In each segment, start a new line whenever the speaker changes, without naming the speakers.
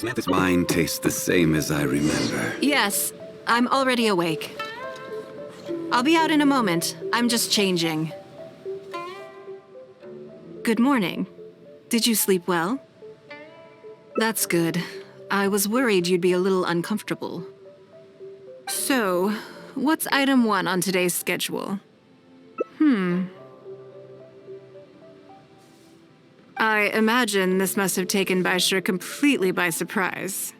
This wine tastes the same as I remember.
Yes, I'm already awake. I'll be out in a moment. I'm just changing. Good morning. Did you sleep well? That's good. I was worried you'd be a little uncomfortable. So, what's item 1 on today's schedule? I imagine this must have taken Baisher completely by surprise.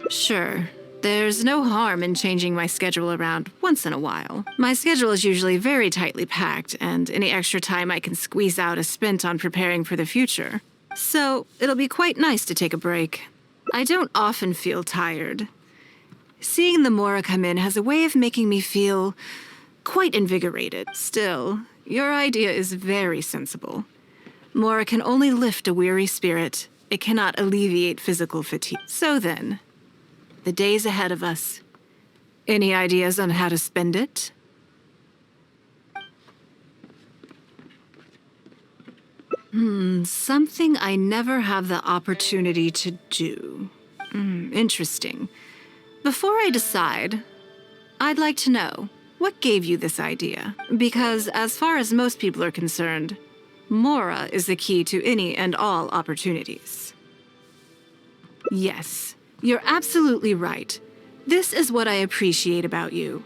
Sure. There's no harm in changing my schedule around once in a while. My schedule is usually very tightly packed, and any extra time I can squeeze out is spent on preparing for the future. So, it'll be quite nice to take a break. I don't often feel tired. Seeing the Mora come in has a way of making me feel quite invigorated. Still, your idea is very sensible. Mora can only lift a weary spirit. It cannot alleviate physical fatigue. So then, the days ahead of us. Any ideas on how to spend it? Something I never have the opportunity to do. Interesting. Before I decide, I'd like to know, what gave you this idea? Because as far as most people are concerned, Mora is the key to any and all opportunities. Yes, you're absolutely right. This is what I appreciate about you.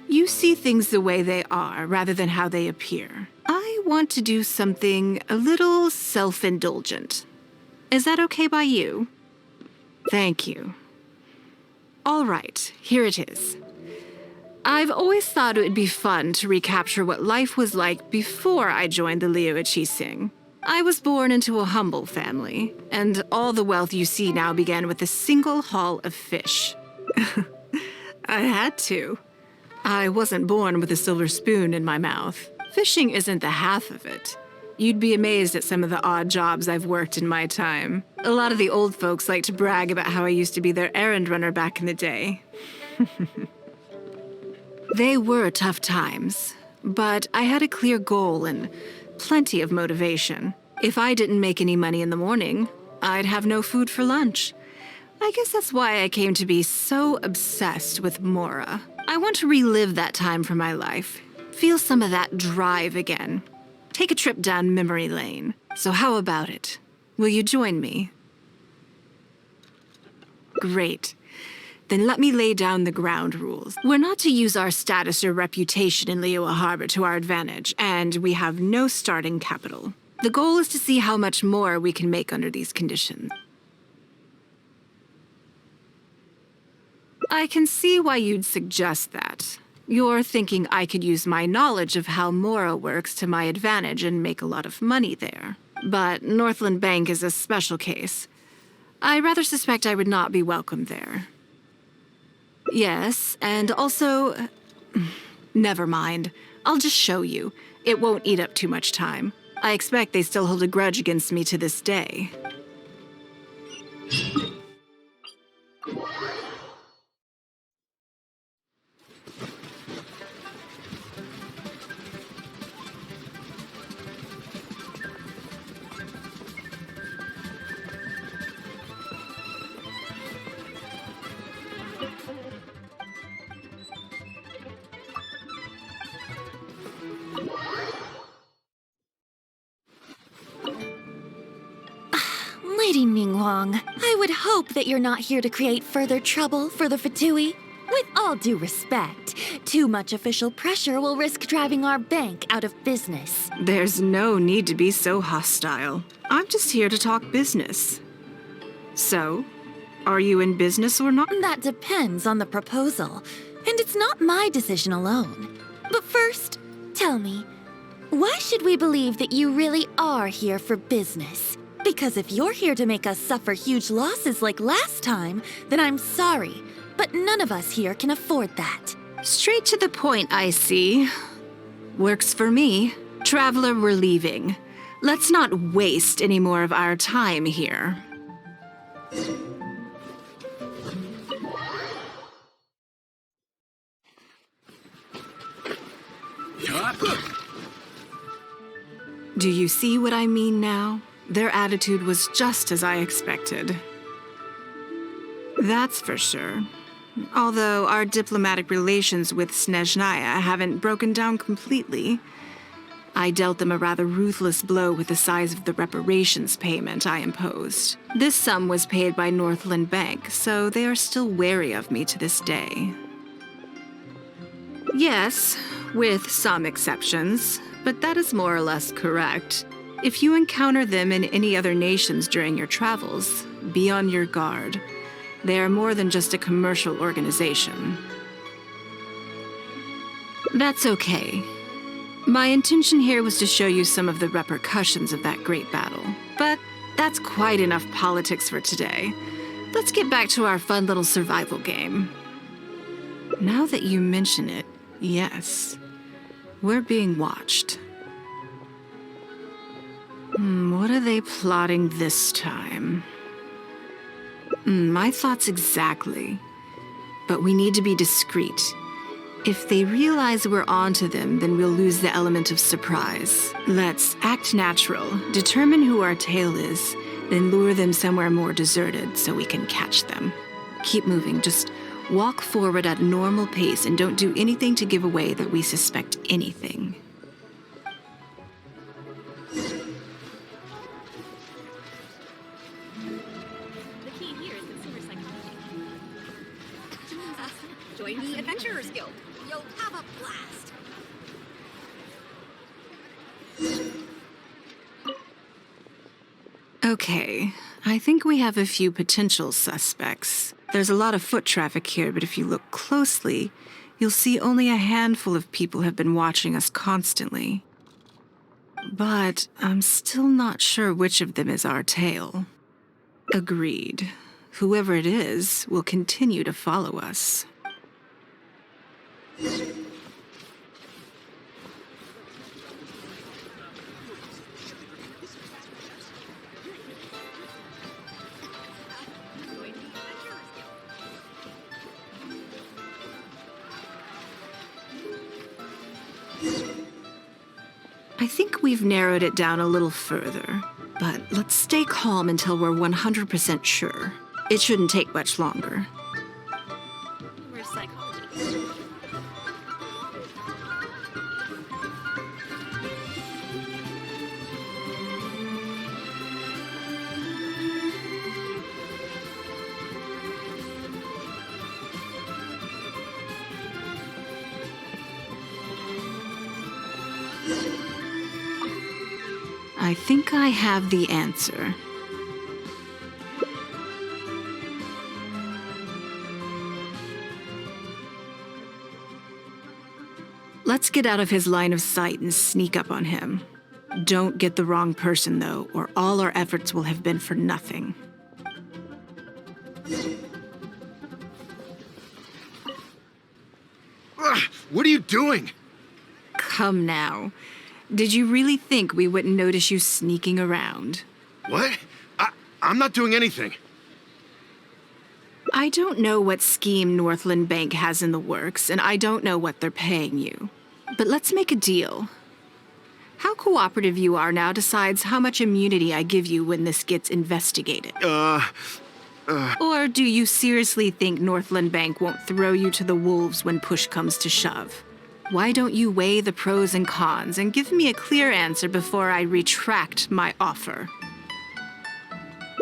You see things the way they are, rather than how they appear. I want to do something a little self-indulgent. Is that okay by you? Thank you. All right, here it is. I've always thought it would be fun to recapture what life was like before I joined the Liu Qixing. I was born into a humble family, and all the wealth you see now began with a single haul of fish. I had to. I wasn't born with a silver spoon in my mouth. Fishing isn't the half of it. You'd be amazed at some of the odd jobs I've worked in my time. A lot of the old folks like to brag about how I used to be their errand runner back in the day. They were tough times, but I had a clear goal and plenty of motivation. If I didn't make any money in the morning, I'd have no food for lunch. I guess that's why I came to be so obsessed with Mora. I want to relive that time from my life, feel some of that drive again, take a trip down memory lane. So how about it? Will you join me? Great. Then let me lay down the ground rules. We're not to use our status or reputation in Liyue Harbor to our advantage, and we have no starting capital. The goal is to see how much more we can make under these conditions. I can see why you'd suggest that. You're thinking I could use my knowledge of how Mora works to my advantage and make a lot of money there. But Northland Bank is a special case. I rather suspect I would not be welcome there. Yes, and also... Never mind. I'll just show you. It won't eat up too much time. I expect they still hold a grudge against me to this day.
Lady Ningguang, I would hope that you're not here to create further trouble for the Fatui. With all due respect, too much official pressure will risk driving our bank out of business.
There's no need to be so hostile. I'm just here to talk business. So, are you in business or not?
That depends on the proposal, and it's not my decision alone. But first, tell me, why should we believe that you really are here for business? Because if you're here to make us suffer huge losses like last time, then I'm sorry, but none of us here can afford that.
Straight to the point, I see. Works for me. Traveler, we're leaving. Let's not waste any more of our time here. Do you see what I mean now? Their attitude was just as I expected. That's for sure. Although our diplomatic relations with Snezhnaya haven't broken down completely. I dealt them a rather ruthless blow with the size of the reparations payment I imposed. This sum was paid by Northland Bank, so they are still wary of me to this day. Yes, with some exceptions, but that is more or less correct. If you encounter them in any other nations during your travels, be on your guard. They are more than just a commercial organization. That's okay. My intention here was to show you some of the repercussions of that great battle. But that's quite enough politics for today. Let's get back to our fun little survival game. Now that you mention it, yes, we're being watched. What are they plotting this time? My thoughts exactly. But we need to be discreet. If they realize we're onto them, then we'll lose the element of surprise. Let's act natural, determine who our tail is, then lure them somewhere more deserted so we can catch them. Keep moving, just walk forward at a normal pace and don't do anything to give away that we suspect anything.
Join the Adventurers Guild. You'll have a blast.
Okay, I think we have a few potential suspects. There's a lot of foot traffic here, but if you look closely, you'll see only a handful of people have been watching us constantly. But I'm still not sure which of them is our tail. Agreed. Whoever it is will continue to follow us. I think we've narrowed it down a little further, but let's stay calm until we're 100% sure. It shouldn't take much longer.
We're psychology.
I think I have the answer. Let's get out of his line of sight and sneak up on him. Don't get the wrong person, though, or all our efforts will have been for nothing.
Ugh, what are you doing?
Come now. Did you really think we wouldn't notice you sneaking around?
What? I'm not doing anything.
I don't know what scheme Northland Bank has in the works, and I don't know what they're paying you. But let's make a deal. How cooperative you are now decides how much immunity I give you when this gets investigated. Or do you seriously think Northland Bank won't throw you to the wolves when push comes to shove? Why don't you weigh the pros and cons and give me a clear answer before I retract my offer?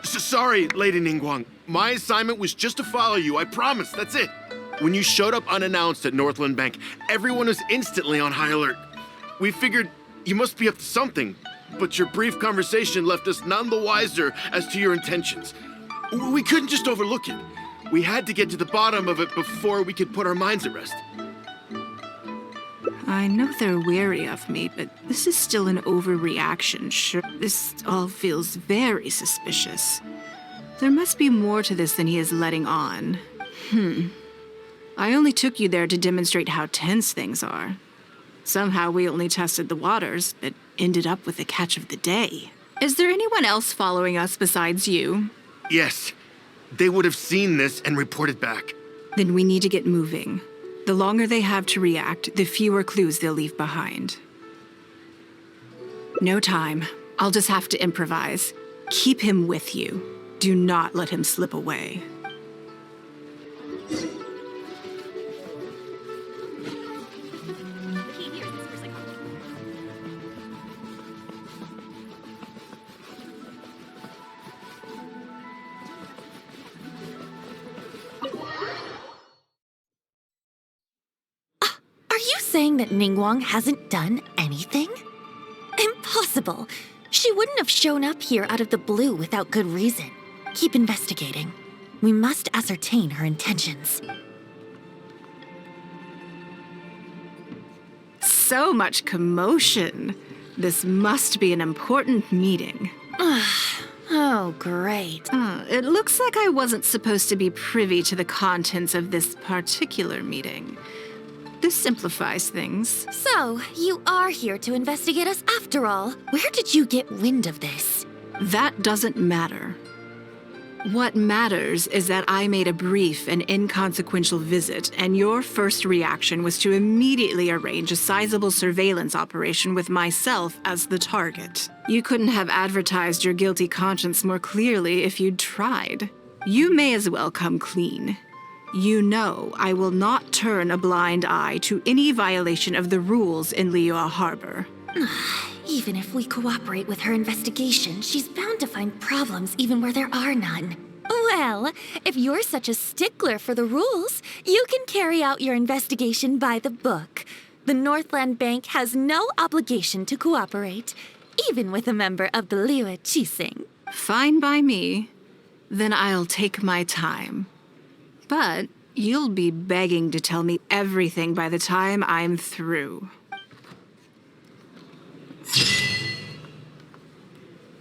Sorry, Lady Ningguang. My assignment was just to follow you, I promise, that's it. When you showed up unannounced at Northland Bank, everyone was instantly on high alert. We figured you must be up to something, but your brief conversation left us none the wiser as to your intentions. We couldn't just overlook it. We had to get to the bottom of it before we could put our minds at rest.
I know they're wary of me, but this is still an overreaction, sure. This all feels very suspicious. There must be more to this than he is letting on. I only took you there to demonstrate how tense things are. Somehow we only tested the waters, but ended up with the catch of the day. Is there anyone else following us besides you?
Yes, they would have seen this and reported back.
Then we need to get moving. The longer they have to react, the fewer clues they'll leave behind. No time. I'll just have to improvise. Keep him with you. Do not let him slip away.
saying that Ningguang hasn't done anything? Impossible! She wouldn't have shown up here out of the blue without good reason. Keep investigating. We must ascertain her intentions.
So much commotion. This must be an important meeting.
Oh, great.
It looks like I wasn't supposed to be privy to the contents of this particular meeting. This simplifies things.
So, you are here to investigate us after all. Where did you get wind of this?
That doesn't matter. What matters is that I made a brief and inconsequential visit, and your first reaction was to immediately arrange a sizable surveillance operation with myself as the target. You couldn't have advertised your guilty conscience more clearly if you'd tried. You may as well come clean. You know I will not turn a blind eye to any violation of the rules in Liyue Harbor.
Even if we cooperate with her investigation, she's bound to find problems even where there are none. Well, if you're such a stickler for the rules, you can carry out your investigation by the book. The Northland Bank has no obligation to cooperate, even with a member of the Liyue Qixing.
Fine by me. Then I'll take my time. But you'll be begging to tell me everything by the time I'm through.